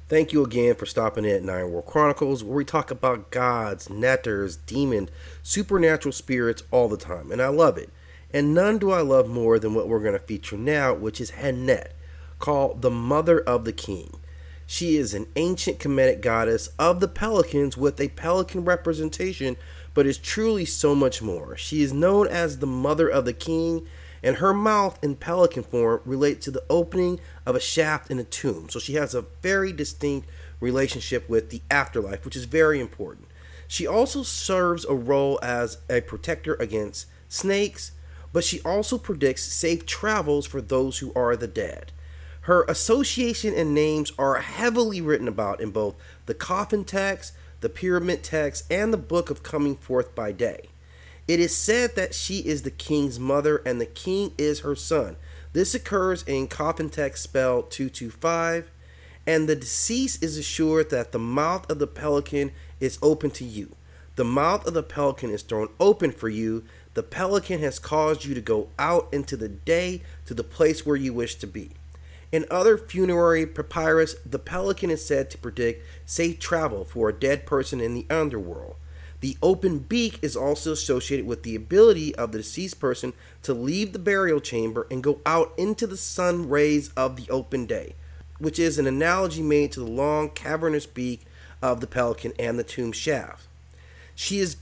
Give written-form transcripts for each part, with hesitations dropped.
Thank you again for stopping in at Nine World Chronicles, where we talk about gods, netters, demons, supernatural spirits all the time, and I love it. And none do I love more than what we're going to feature now, which is Henet, called the Mother of the King. She is an ancient Kemetic goddess of the pelicans with a pelican representation, but is truly so much more. She is known as the Mother of the King, and her mouth in pelican form relates to the opening of a shaft in a tomb. So she has a very distinct relationship with the afterlife, which is very important. She also serves a role as a protector against snakes, but she also predicts safe travels for those who are the dead. Her association and names are heavily written about in both the coffin text, the pyramid text, and the book of Coming Forth by Day. It is said that she is the king's mother and the king is her son. This occurs in coffin text spell 225, and the deceased is assured that the mouth of the pelican is open to you. The mouth of the pelican is thrown open for you. The pelican has caused you to go out into the day to the place where you wish to be. In other funerary papyrus, the pelican is said to predict safe travel for a dead person in the underworld. The open beak is also associated with the ability of the deceased person to leave the burial chamber and go out into the sun rays of the open day, which is an analogy made to the long cavernous beak of the pelican and the tomb shaft. She is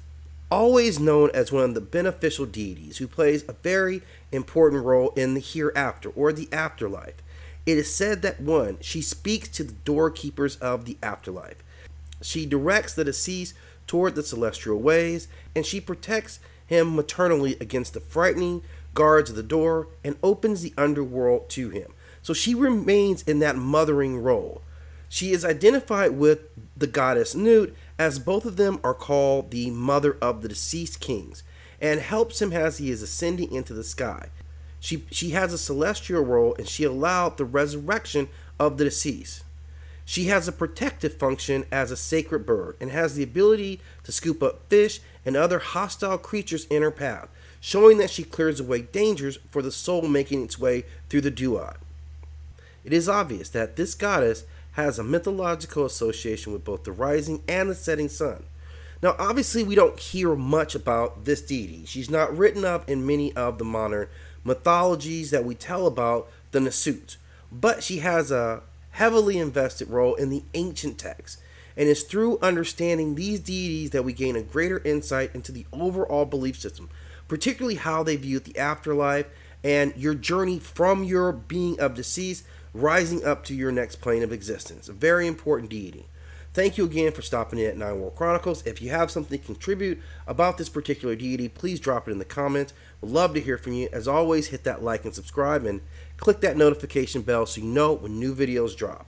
always known as one of the beneficial deities who plays a very important role in the hereafter or the afterlife. It is said that she speaks to the doorkeepers of the afterlife. She directs the deceased toward the celestial ways, and she protects him maternally against the frightening guards of the door and opens the underworld to him. So she remains in that mothering role. She is identified with the goddess Nut, as both of them are called the mother of the deceased kings, and helps him as he is ascending into the sky. She has a celestial role, and she allowed the resurrection of the deceased. She has a protective function as a sacred bird and has the ability to scoop up fish and other hostile creatures in her path, showing that she clears away dangers for the soul making its way through the duat. It is obvious that this goddess has a mythological association with both the rising and the setting sun. Now, obviously, we don't hear much about this deity. She's not written up in many of the modern mythologies that we tell about the Nasut, but she has a heavily invested role in the ancient texts, and it's through understanding these deities that we gain a greater insight into the overall belief system, particularly how they view the afterlife and your journey from your being of deceased rising up to your next plane of existence. A very important deity. Thank you again for stopping in at Nine World Chronicles. If you have something to contribute about this particular deity, please drop it in the comments. We'd love to hear from you. As always, hit that like and subscribe and click that notification bell so you know when new videos drop.